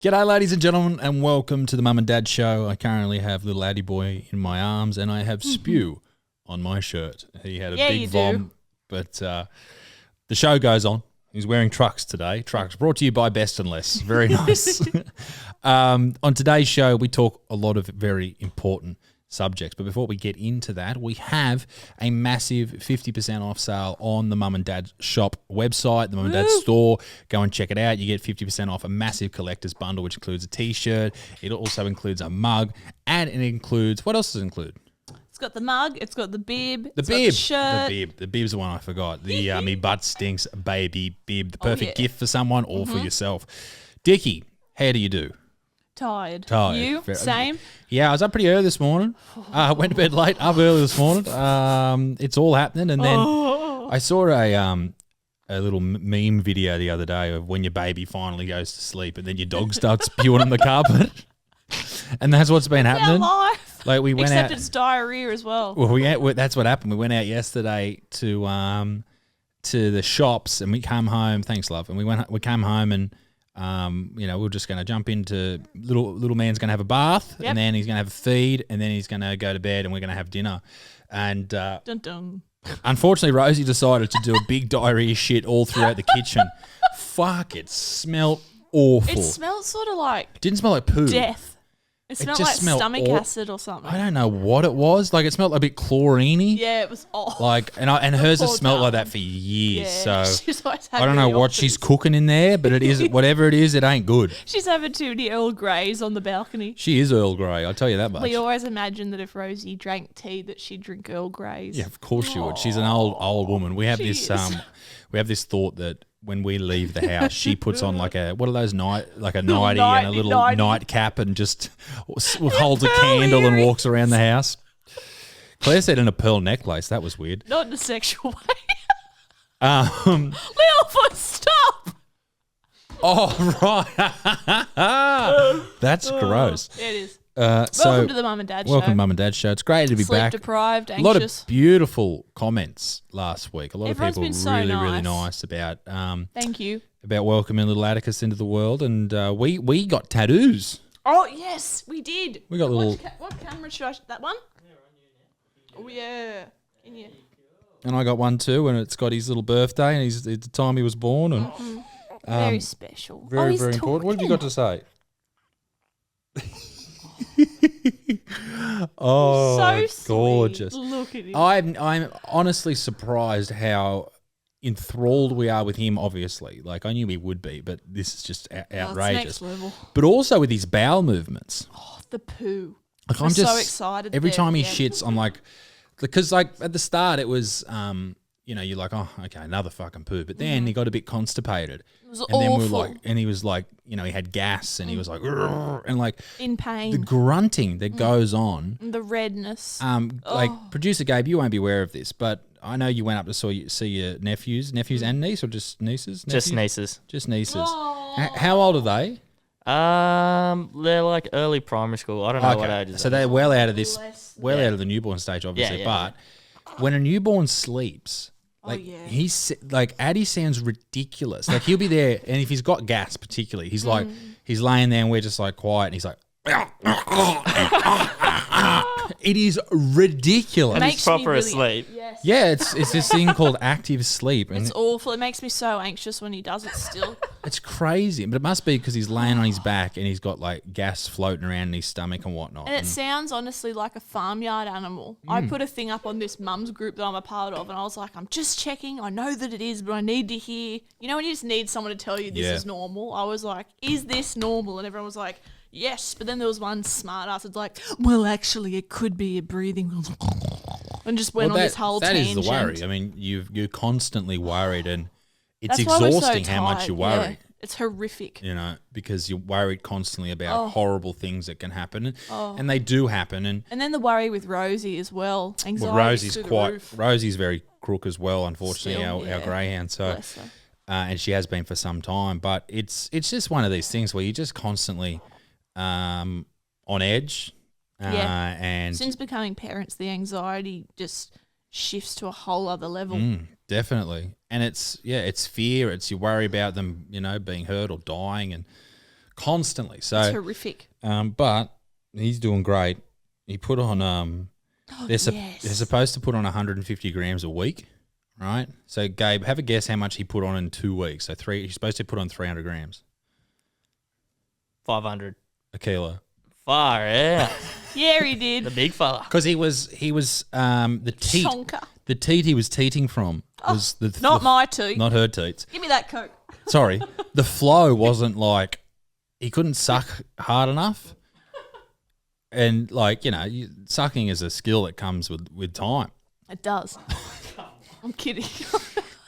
G'day, ladies and gentlemen, and welcome to the Mum and Dad Show. I currently have little Addy boy in my arms, and I have spew on my shirt. He had a big vom, but the show goes on. He's wearing trucks today. Trucks brought to you by Best and Less. Very nice. On today's show, we talk a lot of very important subjects. But before we get into that, we have a massive 50% off sale on the Mum and Dad Shop website, the Mum and Dad store. Go and check it out. You get 50% off a massive collector's bundle, which includes a T-shirt. It also includes a mug, and it includes, what else does it include? It's got the mug, it's got the bib, the shirt. The bib's the one I forgot. The me butt stinks baby bib, the perfect gift for someone or for yourself. Dickie, how do you do? Tired. You? Very, Same? Yeah, I was up pretty early this morning. Went to bed late, up early this morning. It's all happening. And then I saw a little meme video the other day of when your baby finally goes to sleep and then your dog starts spewing on the carpet. And that's what's been happening. Our life. Like we went Except out, it's diarrhea as well. Well, that's what happened. We went out yesterday to the shops and we come home. Thanks, love. And we came home and we're just going to jump into little man's going to have a bath and then he's going to have a feed and then he's going to go to bed and we're going to have dinner. And dun dun. Unfortunately, Rosie decided to do a big diarrhea shit all throughout the kitchen. Fuck, it smelled awful. It smelled sort of like didn't smell like poo. Death. It smelled like stomach acid or something. I don't know what it was. Like it smelled a bit chlorine-y. Yeah, it was awful. Like and hers has smelled like that for years. Yeah, so I don't know what she's cooking in there, but it is whatever it is, it ain't good. She's having too many Earl Greys on the balcony. She is Earl Grey, I'll tell you that much. We always imagined that if Rosie drank tea that she'd drink Earl Greys. Yeah, of course she would. She's an old woman. We have this thought that when we leave the house, she puts on like a nightie and a little nightcap and just holds a candle and walks around the house. Claire said in a pearl necklace. That was weird. Not in a sexual way. Littlefoot, stop! Oh, right. That's gross. It is. Welcome to the Mum and Dad Show. Welcome to Mum and Dad Show. It's great to be back. Sleep deprived, anxious. A lot of beautiful comments last week. A lot Everyone's of people been so really nice about thank you. About welcoming little Atticus into the world. And we got tattoos. Oh, yes, we did. We got little... What camera should I... That one? Oh, yeah. In here. And I got one too, and it's got his little birthday and the time he was born. And very special. Very, very important. What have you got to say? Oh, so gorgeous. Sweet. Look at him. I'm honestly surprised how enthralled we are with him, obviously. Like, I knew we would be, but this is just outrageous. It's next level. But also with his bowel movements. Oh, the poo. Like, I'm so excited. Every time he shits, I'm like... Because, like, at the start, it was... you're like, oh, okay, another fucking poo. But then he got a bit constipated. It was awful. Then he was like, he had gas and he was like, and like in pain. The grunting that goes on. The redness. Like producer Gabe, you won't be aware of this, but I know you went up to see your nephews and niece, or just nieces? Just nieces. Just nieces. Oh. How old are they? They're like early primary school. I don't know what age. So they're well out of this, out of the newborn stage, obviously. But when a newborn sleeps, like he's like Addy sounds ridiculous. Like he'll be there, and if he's got gas, particularly, he's like he's laying there, and we're just like quiet, and he's like. It is ridiculous. And he's proper asleep. Yes. Yeah, it's this thing called active sleep. And it's awful. It makes me so anxious when he does it still. It's crazy. But it must be because he's laying on his back and he's got like gas floating around in his stomach and whatnot. And it sounds honestly like a farmyard animal. I put a thing up on this mum's group that I'm a part of and I was like, I'm just checking. I know that it is, but I need to hear. You know when you just need someone to tell you this is normal? I was like, is this normal? And everyone was like, yes, but then there was one smart ass that's like, well, actually, it could be a breathing, and just went on this whole tangent. That is the worry. I mean, you're constantly worried, and it's that's why exhausting we're so how much you worry. Yeah, it's horrific. You know, because you're worried constantly about horrible things that can happen, and they do happen. And then the worry with Rosie as well. Anxiety. Rosie's very crook as well, unfortunately, our greyhound. So, and she has been for some time. But it's just one of these things where you're just constantly. On edge, and since becoming parents, the anxiety just shifts to a whole other level. Definitely, and it's fear. It's you worry about them, being hurt or dying, and constantly. So It's horrific. But he's doing great. He put on they're supposed to put on 150 grams a week, right? So Gabe, have a guess how much he put on in 2 weeks. So he's supposed to put on 300 grams. 500. A kilo. Far out. Yeah, he did. The big fella. Because he was the teat. Chonker. The teat he was teating from was Not my teat. not her teats. Give me that Coke. Sorry, the flow wasn't like he couldn't suck hard enough, and like sucking is a skill that comes with time. It does. I'm kidding.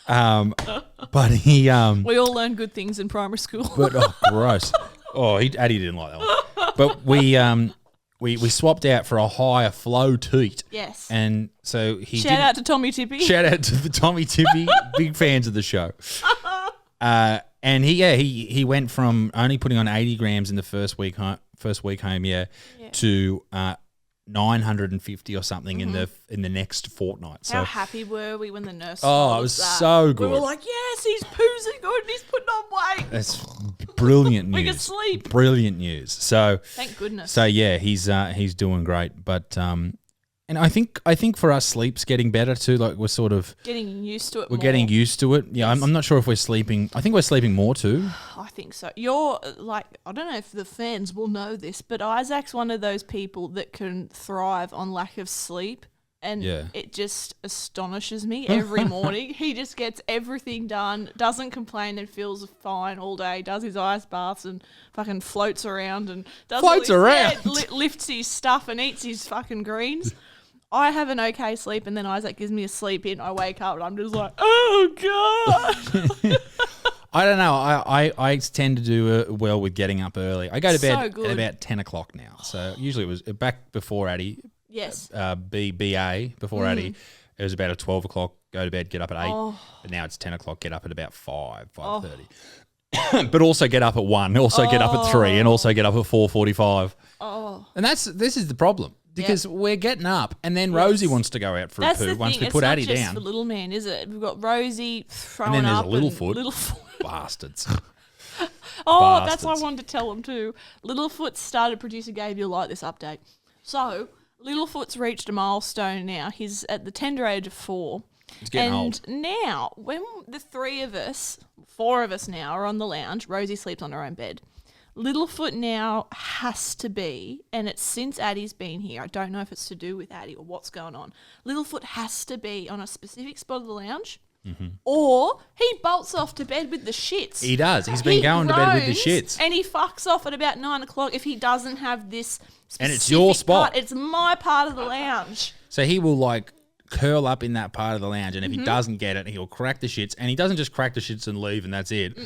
But he We all learn good things in primary school. but gross. Addie didn't like that one. But we swapped out for a higher flow teat. Yes. And so Shout out to Tommy Tippy. Shout out to the Tommy Tippy, big fans of the show. And he went from only putting on 80 grams in the first week home, to 950 or something in the next fortnight. So how happy were we when the nurse? it was so good. We were like, yes, he's poozing good and he's putting on weight. That's brilliant news. We could sleep. Brilliant news. So thank goodness. So yeah, he's doing great. But and I think for us, sleep's getting better too. Like we're sort of getting used to it. We're getting used to it. Yeah, I'm not sure if we're sleeping. I think we're sleeping more too. I think so. You're like, I don't know if the fans will know this, but Isaac's one of those people that can thrive on lack of sleep. And it just astonishes me every morning. He just gets everything done, doesn't complain and feels fine all day, does his ice baths and fucking floats around and lifts his stuff and eats his fucking greens. I have an okay sleep and then Isaac gives me a sleep in. I wake up and I'm just like, oh, God. I don't know. I tend to do well with getting up early. I go to bed at about 10 o'clock now. So usually it was back before Addie. Yes. BA before Addie. It was about a 12 o'clock, go to bed, get up at 8. But now it's 10 o'clock, get up at about 5:30. But also get up at 1, also get up at 3, and also get up at 4:45. Oh. And this is the problem. Because we're getting up, and then Rosie wants to go out for a poo once we put Addie down. It's not just the little man, is it? We've got Rosie throwing up. And then there's Littlefoot. Bastards. That's what I wanted to tell them too. Littlefoot started producing Gabe. You'll like this update. So Littlefoot's reached a milestone now. He's at the tender age of 4. He's getting old. Now, when the 4 of us now are on the lounge, Rosie sleeps on her own bed. Littlefoot now has to be, and it's since Addie's been here, I don't know if it's to do with Addie or what's going on, Littlefoot has to be on a specific spot of the lounge, or he bolts off to bed with the shits. He does. He's been going to bed with the shits. And he fucks off at about 9 o'clock if he doesn't have this specific and it's your spot. Part. It's my part of the lounge. So he will curl up in that part of the lounge, and if he doesn't get it, he'll crack the shits, and he doesn't just crack the shits and leave and that's it.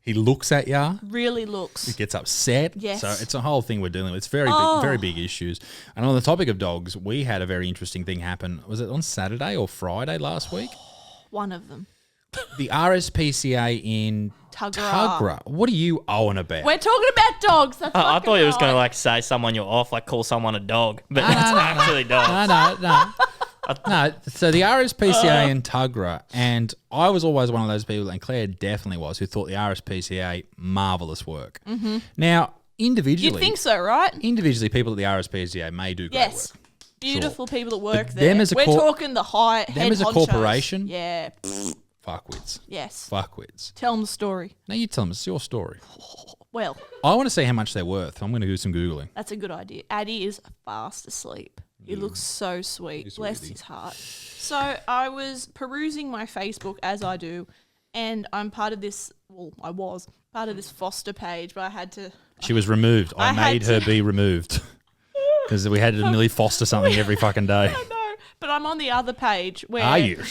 He looks at you. Really looks. He gets upset. Yes. So it's a whole thing we're dealing with. It's very big issues. And on the topic of dogs, we had a very interesting thing happen. Was it on Saturday or Friday last week? One of them. The RSPCA in Tuggerah. What are you owing about? We're talking about dogs. That's I thought he was going to say someone you're off, call someone a dog, but it's actually dogs. No. No, so the RSPCA in Tuggerah, and I was always one of those people, and Claire definitely was, who thought the RSPCA, marvellous work. Now, individually... You'd think so, right? Individually, people at the RSPCA may do great work. Beautiful people that work but there. We're talking the high head Them as a honchos. corporation? Yeah. Fuckwits. Yes. Fuckwits. Tell them the story. No, you tell them. It's your story. Well. I want to see how much they're worth. I'm going to do some Googling. That's a good idea. Addie is fast asleep. He looks so sweet. Bless his heart. So I was perusing my Facebook, as I do, and I'm part of this, I was part of this foster page, but I had to... She was removed. I made her be removed. Because we had to nearly foster something every fucking day. I know, but I'm on the other page where... Are you?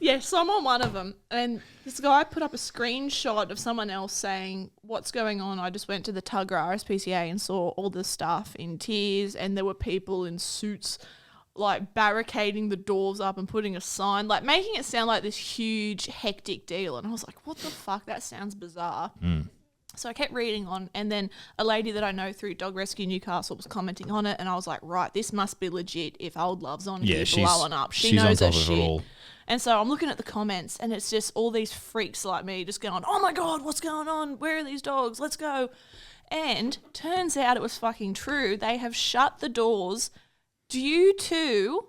Yes, so I'm on one of them, and this guy put up a screenshot of someone else saying, what's going on? I just went to the Tuggerah RSPCA and saw all the staff in tears, and there were people in suits barricading the doors up and putting a sign, making it sound like this huge, hectic deal. And I was like, what the fuck? That sounds bizarre. So I kept reading on, and then a lady that I know through Dog Rescue Newcastle was commenting on it, and I was like, right, this must be legit if Old Love's on here blowing up. She knows her shit. All. And so I'm looking at the comments, and it's just all these freaks like me just going, oh my God, what's going on? Where are these dogs? Let's go. And turns out it was fucking true. They have shut the doors due to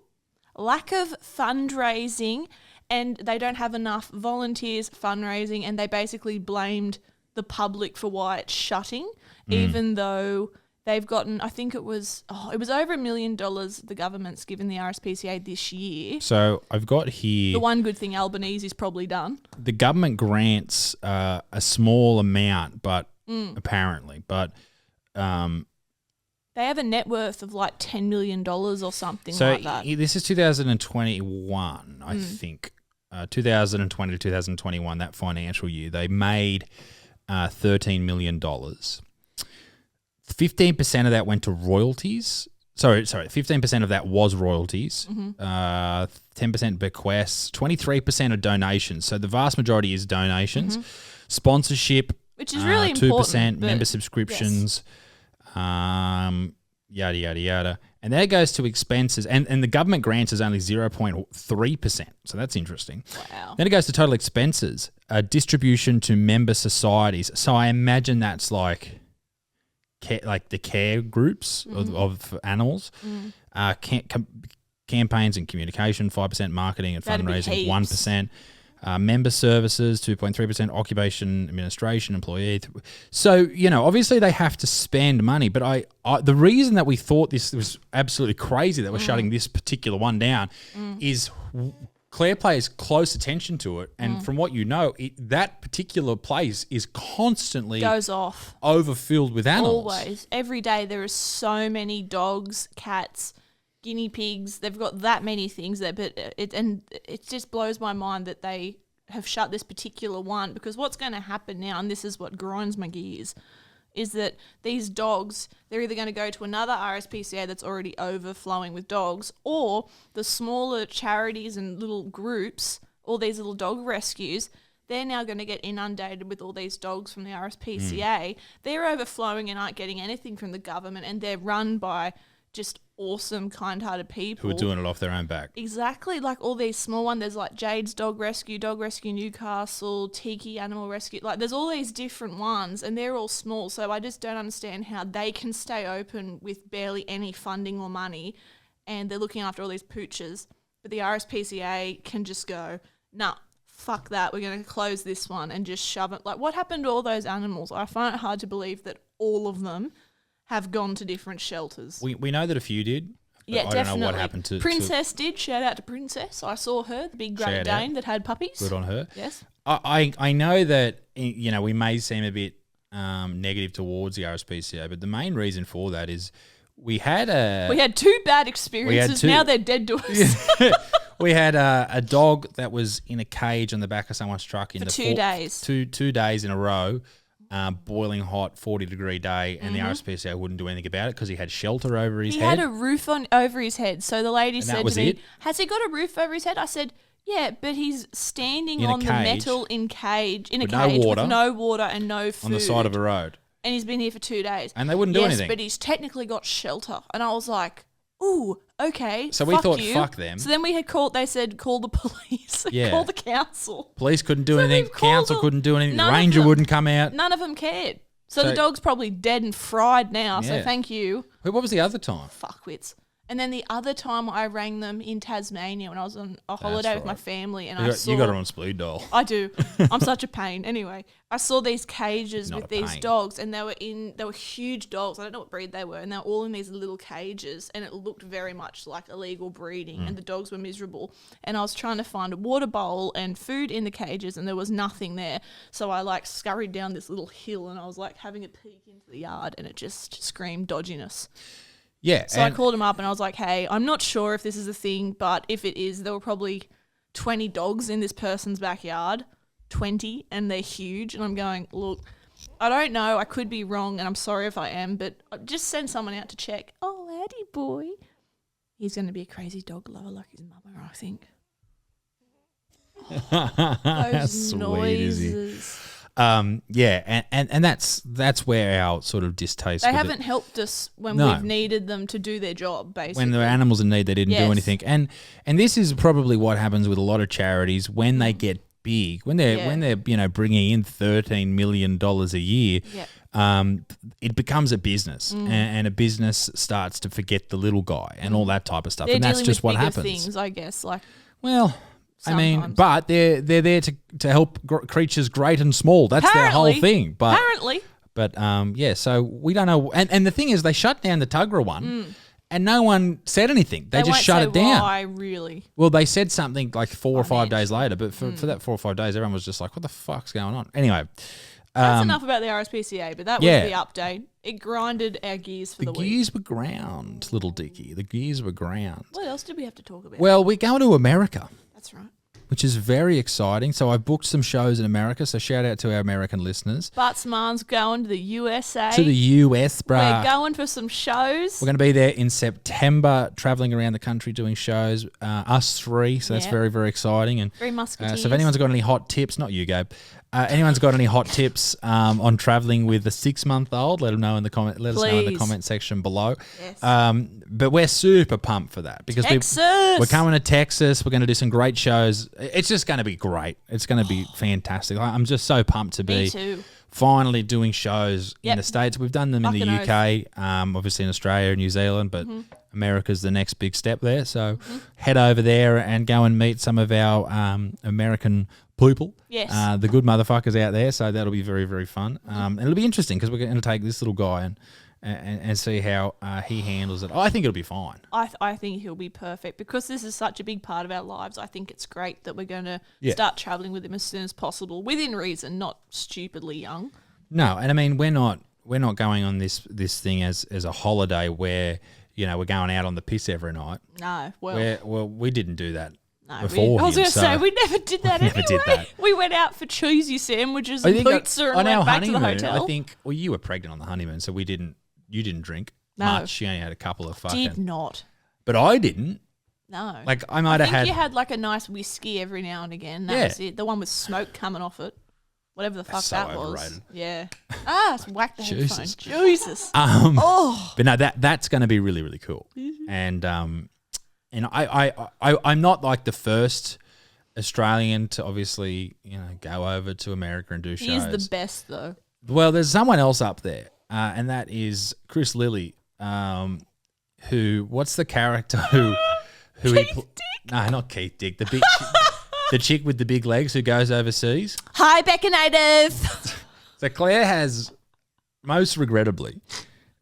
lack of fundraising, and they don't have enough volunteers fundraising, and they basically blamed the public for why it's shutting, even though they've gotten, I think it was over $1 million the government's given the RSPCA this year. So I've got here... The one good thing Albanese's probably done. The government grants a small amount, but apparently, but... they have a net worth of like $10 million or something like that. So this is 2021, I think. 2020 to 2021, that financial year, they made $13 million. 15% of that went to royalties. Sorry, 15% of that was royalties. 10% bequests. 23% are donations. So the vast majority is donations. Sponsorship, which is really 2%, important. member subscriptions, yada, yada, yada. And that goes to expenses. And the government grants is only 0.3%. So that's interesting. Wow. Then it goes to total expenses, distribution to member societies. So I imagine that's like the care groups of animals, campaigns and communication, 5%, marketing and fundraising, 1%. Member services, 2.3%, occupation, administration, employee. So, obviously they have to spend money, but I the reason that we thought this was absolutely crazy that we're shutting this particular one down is Claire pays close attention to it, and from what that particular place is constantly goes off, overfilled with animals. Always. Every day there are so many dogs, cats, guinea pigs. They've got that many things there, but it just blows my mind that they have shut this particular one, because what's going to happen now, and this is what grinds my gears, is that these dogs, they're either going to go to another RSPCA that's already overflowing with dogs, or the smaller charities and little groups, all these little dog rescues, they're now going to get inundated with all these dogs from the RSPCA. They're overflowing and aren't getting anything from the government, and they're run by just awesome, kind-hearted people who are doing it off their own back. Exactly, like all these small ones. There's like Jade's Dog Rescue Newcastle, Tiki Animal Rescue. Like there's all these different ones, and they're all small. So I just don't understand how they can stay open with barely any funding or money, and they're looking after all these pooches. But the RSPCA can just go, nah, fuck that. We're going to close this one and just shove it. Like, what happened to all those animals? I find it hard to believe that all of them have gone to different shelters. We know that a few did. Yeah, I definitely. don't know what happened to... Princess did. Shout out to Princess. I saw her, the big Great Dane that had puppies. Good on her. Yes. I know that, we may seem a bit negative towards the RSPCA, but the main reason for that is we had 2 bad experiences. Now they're dead to us. We had a dog that was in a cage on the back of someone's truck for 2 days. 2 days in a row. Boiling hot, 40-degree day, and the RSPCA wouldn't do anything about it because he had shelter over his head. He had a roof over his head. So the lady said to me, it? has he got a roof over his head? I said, yeah, but he's standing on the metal in a cage with no water and no food. On the side of a road. And he's been here for 2 days. And they wouldn't do anything. Yes, but he's technically got shelter. And I was like, ooh, okay. So we thought, fuck them. So then they said, call the police. Call the council. Police couldn't do anything. Council couldn't do anything. The ranger wouldn't come out. None of them cared. So the dog's probably dead and fried now. So thank you. What was the other time? Fuckwits. And then the other time I rang them in Tasmania when I was on a holiday with my family, and you got it on speed dial. I do. I'm such a pain. Anyway, I saw these cages with these dogs, and they were huge dogs. I don't know what breed they were, and they were all in these little cages, and it looked very much like illegal breeding, and the dogs were miserable. And I was trying to find a water bowl and food in the cages, and there was nothing there. So I scurried down this little hill, and I was having a peek into the yard, and it just screamed dodginess. Yeah. So I called him up and I was like, hey, I'm not sure if this is a thing, but if it is, there were probably 20 dogs in this person's backyard, 20, and they're huge. And I'm going, look, I don't know. I could be wrong, and I'm sorry if I am, but just send someone out to check. Oh, laddie boy. He's going to be a crazy dog lover like his mama, I think. How sweet is he? Yeah, and that's where our sort of distaste. They haven't helped us when we've needed them to do their job. Basically, when the animals in need, they didn't do anything. And this is probably what happens with a lot of charities when they get big, when they're bringing in $13 million a year. it becomes a business, and a business starts to forget the little guy and all that type of stuff. They're and that's dealing just with what bigger happens. things, I guess. Like, Well, I mean, Sometimes. but they're there to help creatures great and small. That's their whole Apparently. thing. But apparently, yeah, so we don't know. And the thing is, they shut down the Tuggerah one, and no one said anything. They just won't shut say it down. Why, really? Well, they said something like 4 or 5 days Financially. later, but for that 4 or 5 days, everyone was just like, "What the fuck's going on?" Anyway, That's enough about the RSPCA, but that was yeah. the update. It grinded our gears for the the week. gears were ground, little Dicky. The gears were ground. What else did we have to talk about? Well, we're going to America, That's right. which is very exciting. So I've booked some shows in America. So shout out to our American listeners. Buttsmarn's going to the USA. To the US, bruh. We're going for some shows. We're going to be there in September, traveling around the country doing shows. Us three, so that's Yeah. very, very exciting. And Very musketeers. so if anyone's got any hot tips, not you, Gabe. Anyone's got any hot tips on traveling with a 6-month-old? Let them know in the comment. Let us know in the Please. comment section below. Yes. But we're super pumped for that because Texas! we're coming to Texas. We're going to do some great shows. It's just going to be great. It's going to be fantastic. I'm just so pumped to Me be too. finally doing shows in Yep. the States. We've done them in the Fucking UK, obviously in Australia and New Zealand, but America's the next big step there. So head over there and go and meet some of our American people. Yes. The good motherfuckers out there. So that'll be very, very fun. And it'll be interesting because we're going to take this little guy and see how he handles it. I think it'll be fine. I think he'll be perfect because this is such a big part of our lives. I think it's great that we're going to Yeah. start traveling with him as soon as possible, within reason, not stupidly young. No, and I mean we're not going on this thing as a holiday where we're going out on the piss every night. No, well, We didn't do that no, before I was him, going to so- say we never did that Never anyway. did that. We went out for cheesy sandwiches I and think pizza on and our went back to the honeymoon, hotel. I think you were pregnant on the honeymoon, so you didn't drink No. much. You only had a couple of fucking. Did not. But I didn't. No. Like I might I have think had. you had like a nice whiskey every now and again. That Yeah. was it. The one with smoke coming off it. Whatever the fuck so that was. overrated. Yeah. It's whack the headphone. Jesus. Jesus. But no, that's going to be really, really cool. And I'm not like the first Australian to obviously go over to America and do shows. He is the best though. Well, there's someone else up there, and that is Chris Lilly. Who? What's the character who? No, not Keith Dick. The big, the chick with the big legs who goes overseas. Hi, Baconative. So Claire has, most regrettably,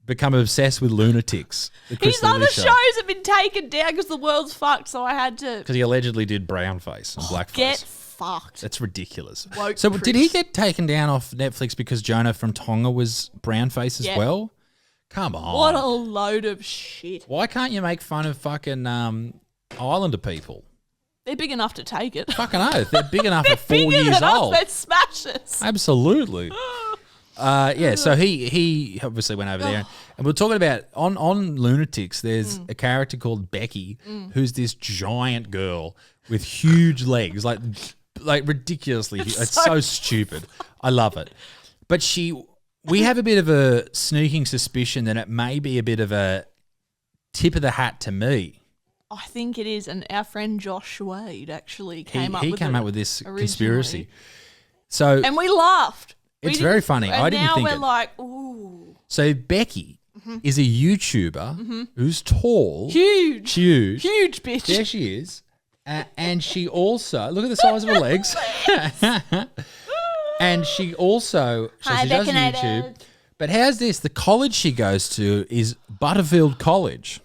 become obsessed with lunatics. The Chris His Lilly other show. shows have been taken down because the world's fucked, so I had to Because he allegedly did brownface and blackface. get fucked. That's ridiculous. Woke So did he pricks. get taken down off Netflix because Jonah from Tonga was brownface as Yeah. well? Come on. What a load of shit. Why can't you make fun of fucking Islander people? They're big enough to take it. Fucking oath. They're big enough at 4 Bigger years than us, old. they're smashes. Absolutely. Yeah, so he obviously went over there. And we're talking about, on Lunatics, there's a character called Becky, who's this giant girl with huge legs, like ridiculously huge. It's so stupid. I love it. But we have a bit of a sneaking suspicion that it may be a bit of a tip of the hat to me. I think it is, and our friend Josh Wade actually came up He with came it up with this originally. conspiracy. So And we laughed. It's very funny. And I didn't now think we're it. like, ooh. So Becky is a YouTuber who's tall, Huge. huge. Huge bitch. There she is. And she also, look at the size of her legs. And she also, so Hi, she does Baconator. YouTube. But how's this? The college she goes to is Butterfield College.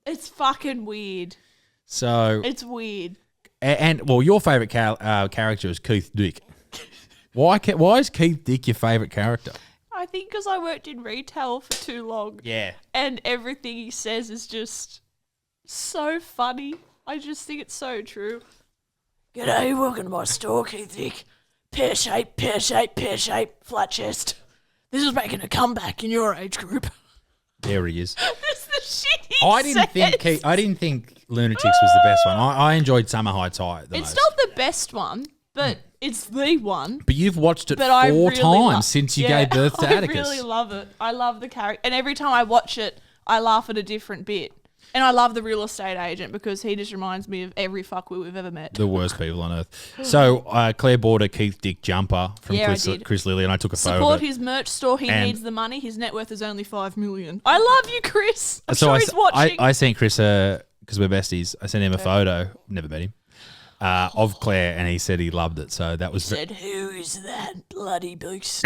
It's fucking weird. So, It's weird. and well, your favourite character is Keith Dick. Why is Keith Dick your favourite character? I think because I worked in retail for too long. Yeah. And everything he says is just so funny. I just think it's so true. G'day, welcome to my store, Keith Dick. Pear shape, flat chest. This is making a comeback in your age group. There he is. That's the shit he I didn't think Lunatics was the best one. I enjoyed Summer Heights High the It's most. not the best one, but it's the one. But you've watched it But I 4 really times since you gave birth to I Atticus. really love it. I love the character. And every time I watch it, I laugh at a different bit. And I love the real estate agent because he just reminds me of every fuckwit we've ever met. The worst people on earth. So Claire bought a Keith Dick jumper from Chris Lilly, and I took a photo Support of it. his merch store. He needs the money. His net worth is only $5 million. I love you, Chris. I'm sure he's watching. I sent Chris, because we're besties, I sent him a photo, never met him, of Claire, and he said he loved it. So that was... He said, who is that bloody beast?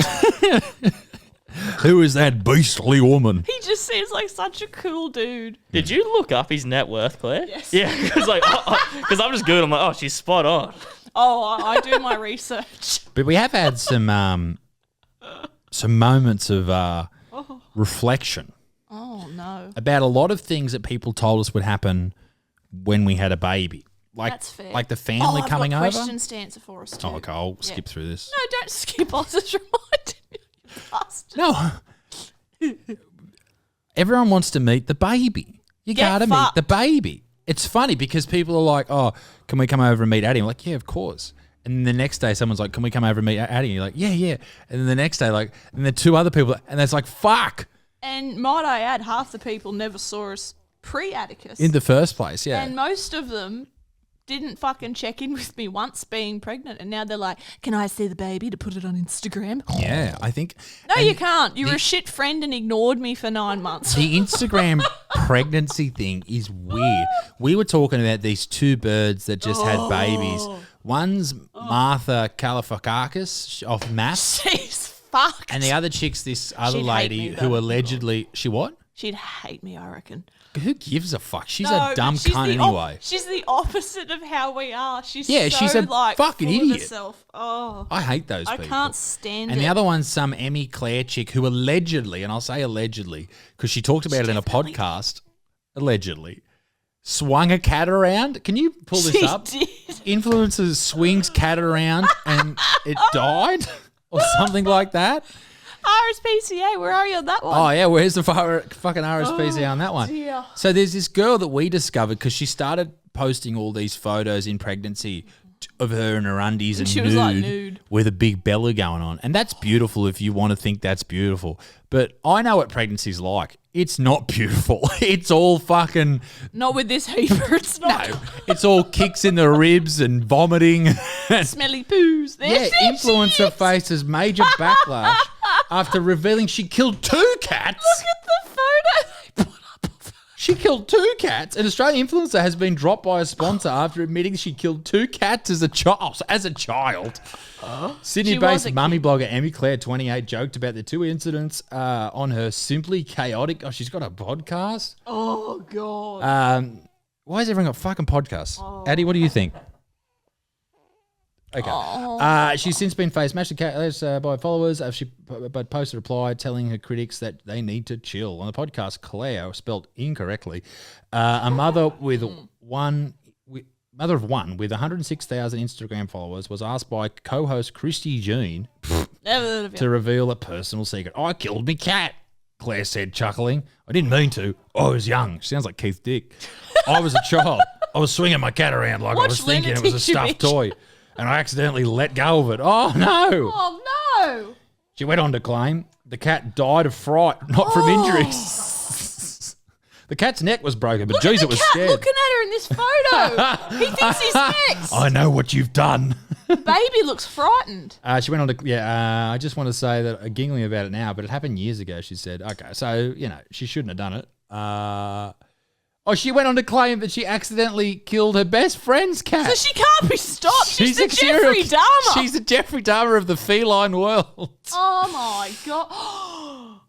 Who is that beastly woman? He just seems like such a cool dude. Did you look up his net worth, Claire? Yes. Yeah, because I'm just good. I'm like, oh, she's spot on. Oh, I do my research. But we have had some moments of reflection. Oh, no. About a lot of things that people told us would happen when we had a baby. That's fair. Like the family coming over. I've got questions to answer for us too. Oh, okay, I'll skip through this. No, don't skip. I was just reminding you. No. Everyone wants to meet the baby. You got to meet the baby. It's funny because people are like, oh, can we come over and meet Addie? I'm like, yeah, of course. And then the next day, someone's like, can we come over and meet Addie? And you're like, yeah, yeah. And then the next day, like, and then two other people, and it's like, fuck. And might I add, half the people never saw us pre-Atticus. In the first place, yeah. And most of them didn't fucking check in with me once being pregnant. And now they're like, can I see the baby to put it on Instagram? Yeah, I think. No, you can't. You were a shit friend and ignored me for 9 months. The Instagram pregnancy thing is weird. We were talking about these two birds that just had babies. One's Martha Kalifakakis of Mass. She's fucked. And the other chick's this other She'd lady hate me, who though. allegedly... She what? She'd hate me, I reckon. Who gives a fuck? She's No, a dumb she's cunt the anyway. she's the opposite of how we are. She's She's a like fucking full of idiot. herself. Oh, I hate those I people. can't stand And it. the other one's some Emmy Claire chick who allegedly, and I'll say allegedly, because she talked about it in a podcast, allegedly, swung a cat around. Can you pull this She up? did. Influencers swings cat around and it died or something like that. RSPCA, where are you on that one? Oh, yeah, where's the fucking RSPCA on that one? Dear. So there's this girl that we discovered because she started posting all these photos in pregnancy of her in her undies and She nude, was like nude. with a big belly going on. And that's beautiful if you want to think that's beautiful. But I know what pregnancy's like. It's not beautiful. It's all fucking... Not with this heaper, it's not. No, it's all kicks in the ribs and vomiting. Smelly poos. Yeah, influencer faces major backlash after revealing she killed 2 cats. Look at the photo they put up of her. She killed 2 cats. An Australian influencer has been dropped by a sponsor after admitting she killed 2 cats as a child. Sydney-based mummy blogger Emmy Claire, 28, joked about the 2 incidents on her Simply Chaotic. Oh, she's got a podcast. Oh, God. Why has everyone got fucking podcasts? Addie, what do you think? Okay. She's since been faced massive by followers. But posted a reply telling her critics that they need to chill. On the podcast, Claire, spelled incorrectly, a mother of one with 106,000 Instagram followers, was asked by co-host Christy Jean to reveal a personal secret. I killed me cat, Claire said, chuckling. I didn't mean to. I was young. She sounds like Keith Dick. I was a child. I was swinging my cat around like I was thinking it was a stuffed toy. And I accidentally let go of it. Oh, no. Oh, no. She went on to claim the cat died of fright, not from injuries. The cat's neck was broken, but geez, it was scared. Looking at her in this photo. He thinks he's next. I know what you've done. Baby looks frightened. She went on to, I just want to say that, giggling about it now, but it happened years ago, she said. Okay, so, she shouldn't have done it. She went on to claim that she accidentally killed her best friend's cat. So she can't be stopped. She's the Jeffrey Dahmer. She's the Jeffrey Dahmer of the feline world. Oh, my God.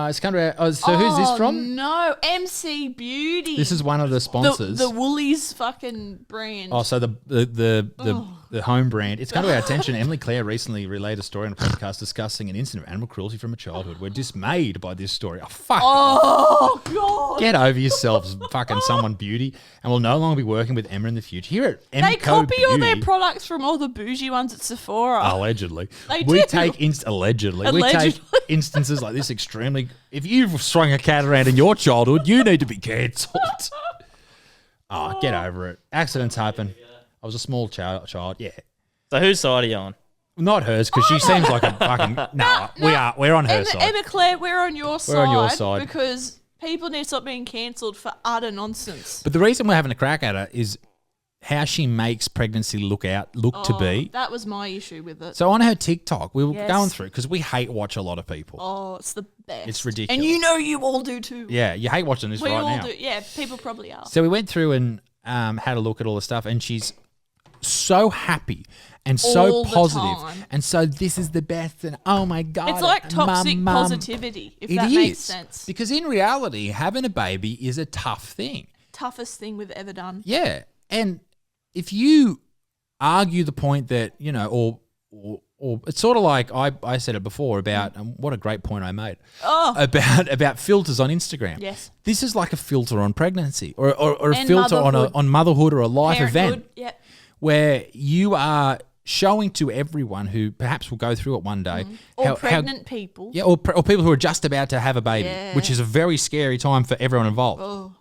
It's kind of, so who's this from? No, MC Beauty. This is one of the sponsors. The Woolies fucking brand. Oh, so the home brand. It's come to our attention. Emily Claire recently relayed a story on a podcast discussing an incident of animal cruelty from her childhood. We're dismayed by this story. Oh, fuck. Oh, God. Get over yourselves, fucking someone beauty. And we'll no longer be working with Emma in the future. Here at Emco They copy Beauty, all their products from all the bougie ones at Sephora. Allegedly. They We do. take allegedly. We take instances like this extremely. If you've swung a cat around in your childhood, you need to be cancelled. Oh, get over it. Accidents happen. I was a small child. Yeah. So whose side are you on? Not hers, because she seems like a fucking... No, we're on her side. Emma Claire, we're on your side. We're on your side. Because People need to stop being cancelled for utter nonsense. But the reason we're having a crack at it is how she makes pregnancy look to be. That was my issue with it. So on her TikTok, we were going through, because we hate watch a lot of people. Oh, it's the best. It's ridiculous. And you know you all do too. Yeah, you hate watching this We right all now. do. Yeah, people probably are. So we went through and had a look at all the stuff, and she's so happy and so All the positive. time. And so this is the best, and oh my God. It's like toxic Mum. positivity, if It that is. makes sense. Because in reality, having a baby is a tough thing. Toughest thing we've ever done. Yeah. And if you argue the point that, you know, or it's sort of like I said it before about what a great point I made about filters on Instagram. Yes. This is like a filter on pregnancy or a And filter motherhood. on motherhood or a life Parenthood, event yep. where you are showing to everyone who perhaps will go through it one day. Or pregnant people. Yeah, or people who are just about to have a baby, Yeah. which is a very scary time for everyone involved. Oh.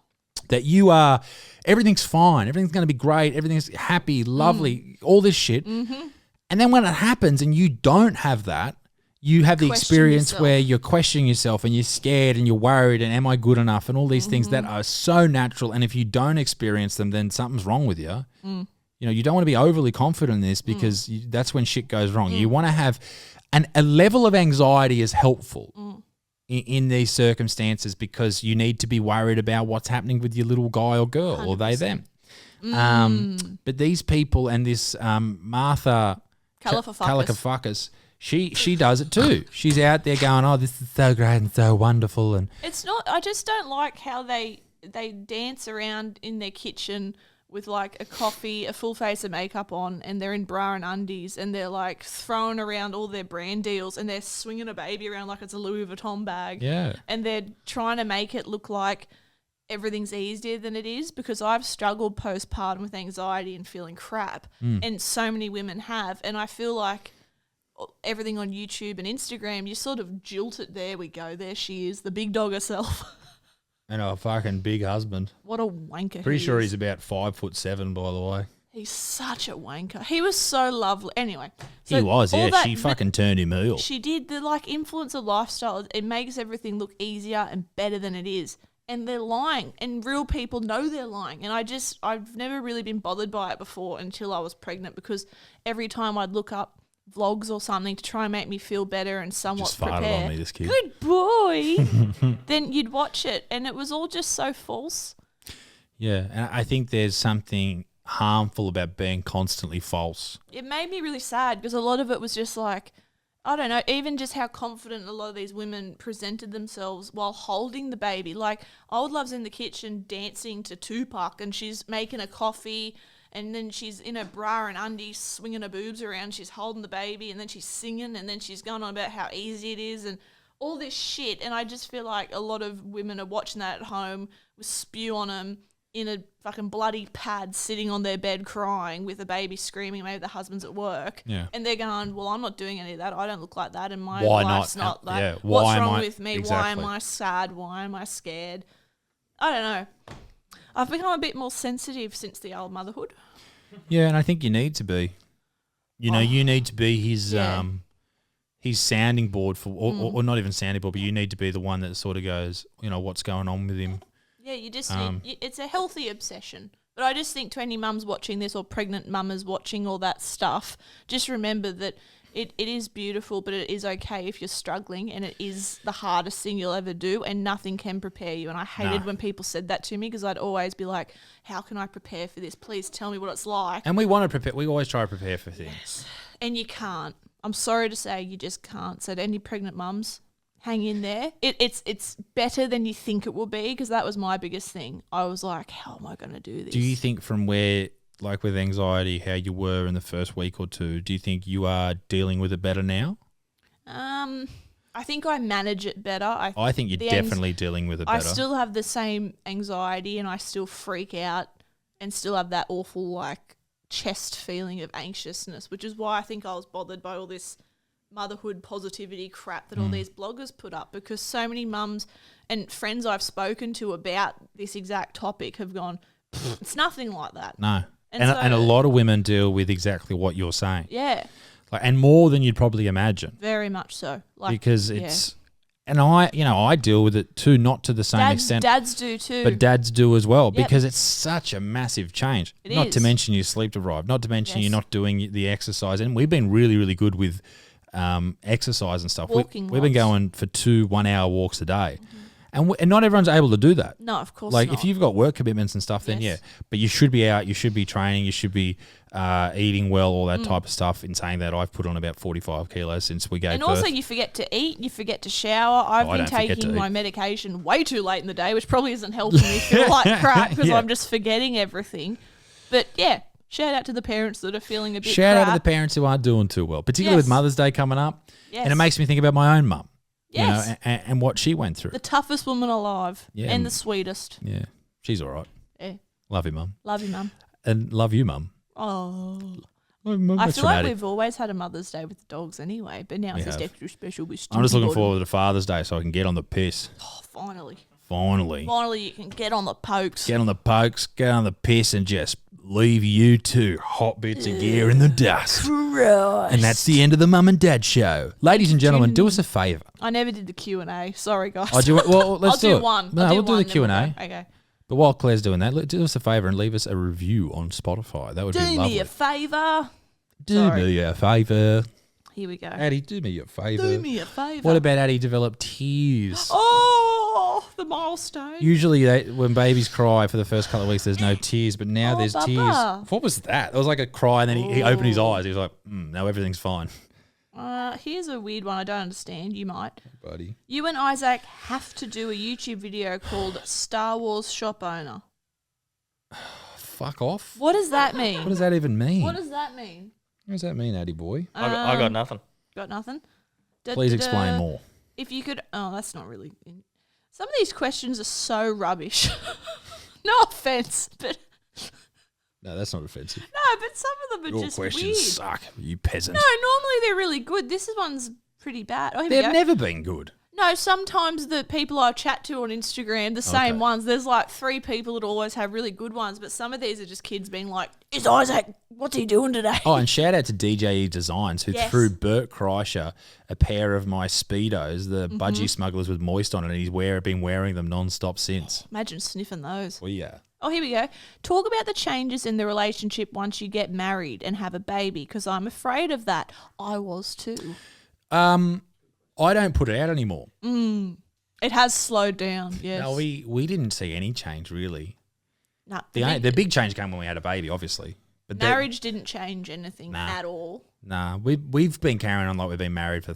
That you are, everything's fine, everything's going to be great, everything's happy, lovely, all this shit. Mm-hmm. And then when it happens and you don't have that, you have the Question experience yourself. where you're questioning yourself and you're scared and you're worried and am I good enough and all these things that are so natural. And if you don't experience them, then something's wrong with you. You know, you don't want to be overly confident in this because that's when shit goes wrong. You want to have a level of anxiety is helpful in these circumstances because you need to be worried about what's happening with your little guy or girl 100%. or they, them. But these people and this Martha Kalakafuckus, she does it too. She's out there going, oh, this is so great and so wonderful. And It's not. I just don't like how they dance around in their kitchen with like a coffee, a full face of makeup on, and they're in bra and undies, and they're like throwing around all their brand deals, and they're swinging a baby around like it's a Louis Vuitton bag. Yeah. And they're trying to make it look like everything's easier than it is, because I've struggled postpartum with anxiety and feeling crap, and so many women have, and I feel like everything on YouTube and Instagram, you sort of jilt it. There we go. There she is, the big dog herself. and a fucking big husband. What a wanker. Pretty he sure is. he's about 5'7", by the way. He's such a wanker. He was so lovely. Anyway. He was, all yeah. that- She fucking turned him heel. She did. The like influencer lifestyle, it makes everything look easier and better than it is. And they're lying. And real people know they're lying. And I've never really been bothered by it before until I was pregnant, because every time I'd look up vlogs or something to try and make me feel better and somewhat Just farted prepare. on me, this kid. Good boy. Then you'd watch it and it was all just so false. Yeah, and I think there's something harmful about being constantly false. It made me really sad because a lot of it was just like, I don't know, even just how confident a lot of these women presented themselves while holding the baby. Like, Old Love's in the kitchen dancing to Tupac, and she's making a coffee, and then she's in a bra and undies swinging her boobs around. She's holding the baby, and then she's singing, and then she's going on about how easy it is and all this shit. And I just feel like a lot of women are watching that at home with spew on them in a fucking bloody pad, sitting on their bed crying with a baby screaming. Maybe the husband's at work. Yeah. And they're going, well, I'm not doing any of that. I don't look like that, and my Why life's not? not that. Yeah, What's why am wrong I- with me? Why exactly. am I sad? Why am I scared? I don't know. I've become a bit more sensitive since the old motherhood. Yeah, and I think you need to be. You know, you need to be Yeah. his sounding board for, or not even sounding board, but you need to be the one that sort of goes, you know, what's going on with him. Yeah, you just it's a healthy obsession. But I just think to any mums watching this, or pregnant mamas watching all that stuff, just remember that it is beautiful, but it is okay if you're struggling, and it is the hardest thing you'll ever do, and nothing can prepare you. And I hated when people said that to me, because I'd always be like, how can I prepare for this? Please tell me what it's like. And we want to prepare. We always try to prepare for things. And you can't. I'm sorry to say, you just can't. So to any pregnant mums, hang in there. It's better than you think it will be, because that was my biggest thing. I was like, how am I going to do this? Do you think from where, like with anxiety, how you were in the first week or two, do you think you are dealing with it better now? I think I manage it better. I think you're definitely dealing with it better. I still have the same anxiety, and I still freak out and still have that awful like chest feeling of anxiousness, which is why I think I was bothered by all this motherhood positivity crap that all these bloggers put up, because so many mums and friends I've spoken to about this exact topic have gone, it's nothing like that. No. And And so- a lot of women deal with exactly what you're saying. Yeah, Like, and more than you'd probably imagine. very much so. Like, Because yeah. it's And I deal with it too, not to the same extent. Dads do too. But dads do as well because it's such a massive change. Not is. to mention you're sleep deprived. Not to mention you're not doing the exercise. And we've been really, really good with exercise and stuff. Walking we've been going for 2 1-hour walks a day. And not everyone's able to do that. No, of course like not. if you've got work commitments and stuff, then but you should be out, you should be training, you should be eating well, all that type of stuff. In saying that, I've put on about 45 kilos since we gave birth. And also you forget to eat, you forget to shower. I've been taking my medication way too late in the day, which probably isn't helping me feel like crap because I'm just forgetting everything. But shout out to the parents that are feeling a bit Shout crap. out to the parents who aren't doing too well, particularly with Mother's Day coming up. Yes. And it makes me think about my own mum. Yes. You know, and what she went through. The toughest woman alive and the sweetest. Yeah. She's all right. Yeah. Love you, Mum. Love you, Mum. And love you, Mum. Oh. I feel like we've always had a Mother's Day with the dogs anyway, but now it's just extra special with I'm just looking forward to Father's Day so I can get on the piss. Oh, finally. Finally, you can get on the pokes. Get on the pokes, get on the piss and just leave you two hot bits of gear in the dust. Christ. And that's the end of the Mum and Dad show. Ladies and gentlemen, do us a favour. I never did the Q&A. Sorry, guys. Well, let's do it. One. No, we'll do the Q&A. Okay. But while Claire's doing that, do us a favour and leave us a review on Spotify. That would be lovely. Do me a favour. Do me a favour. Here we go. Addie, do me a favour. Do me a favour. What about Addie develop tears? Oh, the milestone. Usually when babies cry for the first couple of weeks, there's no tears, but now there's Bubba. tears. What was that? It was like a cry and then he opened his eyes. He was like, now everything's fine. Here's a weird one I don't understand. You might. Buddy. You and Isaac have to do a YouTube video called Star Wars Shop Owner. Fuck off. What does that mean? What does that even mean? What does that mean? What does that mean, Addie boy? I got nothing. Got nothing? Please explain more. If you could... Oh, that's not really... Some of these questions are so rubbish. No offense, but... No, that's not offensive. No, but some of them are Your just questions weird. suck, you peasant. No, normally they're really good. This one's pretty bad. Oh, here we They've go. never been good. No, sometimes the people I chat to on Instagram, the same ones, there's like 3 people that always have really good ones, but some of these are just kids being like, is Isaac, what's he doing today? Oh, and shout out to DJE Designs who threw Bert Kreischer a pair of my Speedos, the Budgie Smugglers with moist on it, and he's been wearing them non-stop since. Imagine sniffing those. Well, yeah. Oh, here we go. Talk about the changes in the relationship once you get married and have a baby, because I'm afraid of that. I was too. I don't put it out anymore. It has slowed down, yes. No, we didn't see any change really. Nah, The big change came when we had a baby, obviously. But marriage didn't change anything at all. Nah, we've been carrying on like we've been married for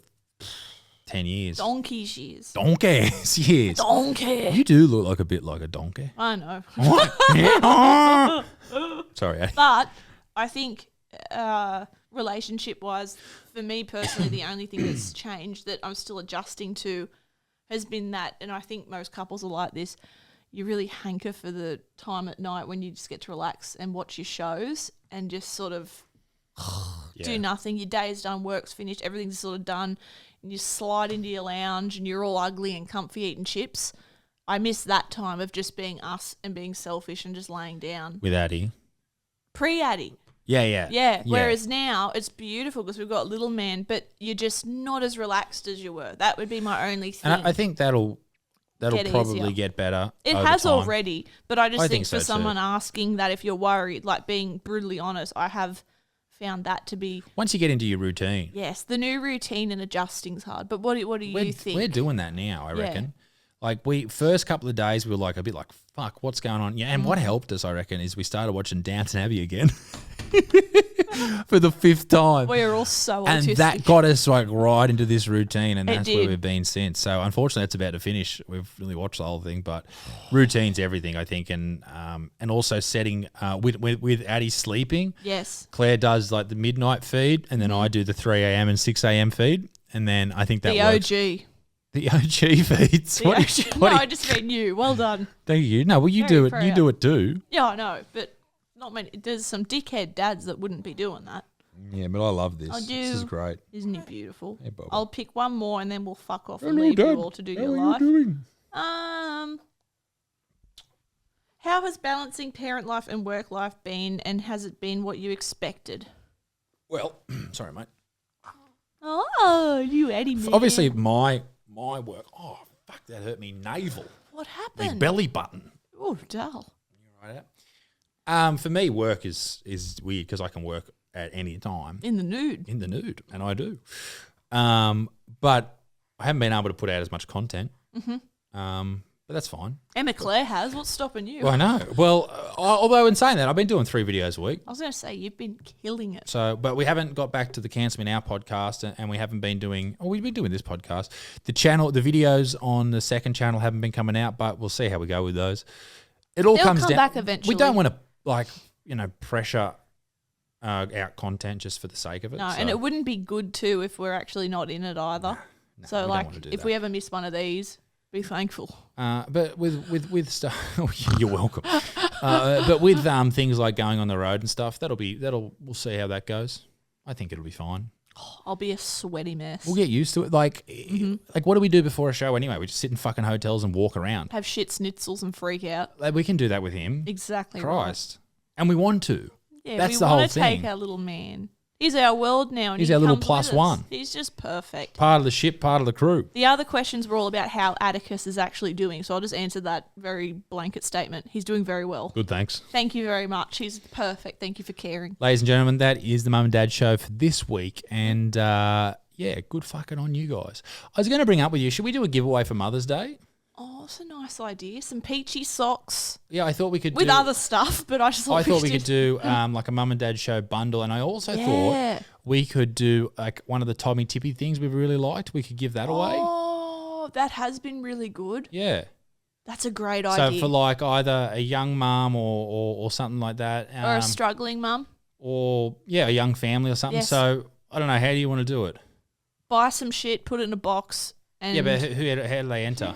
10 years. Donkey's years. Donkeys years. Donkey. You do look like a bit like a donkey. I know. Sorry, Addie. But I think relationship-wise, for me personally, the only thing that's changed that I'm still adjusting to has been that, and I think most couples are like this, you really hanker for the time at night when you just get to relax and watch your shows and just sort of do nothing. Your day's done, work's finished, everything's sort of done, and you slide into your lounge and you're all ugly and comfy eating chips. I miss that time of just being us and being selfish and just laying down. With Addie. Pre-Addie. Yeah. Whereas now it's beautiful because we've got little man, but you're just not as relaxed as you were. That would be my only thing. And I think that'll Get probably easier. get better. It over has time. already, but I just think so for someone too. asking that, if you're worried, like being brutally honest, I have found that to be Once you get into your routine. yes, the new routine and adjusting's hard. But what do you think? We're doing that now, I reckon. Like first couple of days we were like a bit like, fuck, what's going on? Yeah, and what helped us, I reckon, is we started watching Downton Abbey again. For the 5th time. We're all so and autistic. that got us like right into this routine, and It that's where did. we've been since. So unfortunately, it's about to finish. We've really watched the whole thing, but routine's everything, I think, and also setting with Addie sleeping. Yes. Claire does like the midnight feed, and then I do the 3 a.m. and 6 a.m. feed, and then I think that The works. OG. The OG feeds. The OG. No, I just mean you. Well done. Thank you. No, well, you Very do it. proud. You do it too. Yeah, I know, but not many. There's some dickhead dads that wouldn't be doing that. Yeah, but I love this. I do. This is great. Isn't he beautiful? Hey, Bubba. I'll pick one more and then we'll fuck off and Hello, leave Dad. you all to do How your are life. you doing? How has balancing parent life and work life been, and has it been what you expected? Well, sorry, mate. Oh, you Eddie man. Obviously, my my work. Oh, fuck, that hurt me navel. What My happened? belly button. Oh, dull. Right out. For me, work is weird because I can work at any time. In the nude. In the nude, and I do. But I haven't been able to put out as much content. But that's fine. Emma Claire has. What's stopping you? Well, I know. Well, although in saying that, I've been doing 3 videos a week. I was going to say, you've been killing it. So, but we haven't got back to the Cancer Me Now podcast, and we haven't been doing. Oh, we've been doing this podcast. The videos on the second channel haven't been coming out, but we'll see how we go with those. It all They'll comes come down. back eventually. We don't want to pressure out content just for the sake of it. No, so. and it wouldn't be good too if we're actually not in it either. No, so we like, don't want to do if that. we ever miss one of these, be thankful. But with stuff, you're welcome. But with things like going on the road and stuff, we'll see how that goes. I think it'll be fine. I'll be a sweaty mess. We'll get used to it. Like what do we do before a show anyway? We just sit in fucking hotels and walk around. Have shit schnitzels and freak out. Like, we can do that with him. Exactly. Christ. Right. And we want to. Yeah, that's we the whole want to thing. take our little man. He's our world now. And He's he our little comes plus with us. one. He's just perfect. Part of the ship, part of the crew. The other questions were all about how Atticus is actually doing. So I'll just answer that very blanket statement. He's doing very well. Good, thanks. Thank you very much. He's perfect. Thank you for caring. Ladies and gentlemen, that is the Mum and Dad show for this week. And good fucking on you guys. I was going to bring up with you, should we do a giveaway for Mother's Day? Oh, that's a nice idea. Some peachy socks Yeah, I thought we could with do... other stuff, but I just thought I thought we could do like a Mum and Dad show bundle. And I also thought we could do like one of the Tommy Tippy things we've really liked. We could give that away. Oh, that has been really good. Yeah. That's a great So idea. for like either a young mum or something like that. or a struggling mum. Or, a young family or something. Yes. So, I don't know, how do you want to do it? Buy some shit, put it in a box. And Yeah, but how do they enter?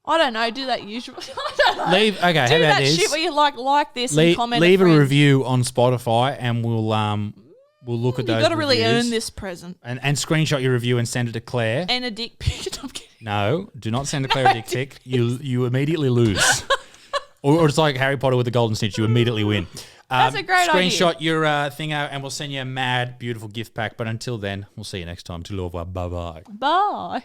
I don't know. Do that usually. I don't know. Okay, how Do about that this? shit where you like this and comment. Leave a friend. review on Spotify and we'll look at those You've got to really reviews earn this present. and screenshot your review and send it to Claire. And a dick pic. I'm kidding. No, do not send to Claire a dick pic. You immediately lose. or it's like Harry Potter with the golden snitch. You immediately win. That's a great idea. Screenshot your thing out and we'll send you a mad, beautiful gift pack. But until then, we'll see you next time. Till over. Bye-bye. Bye.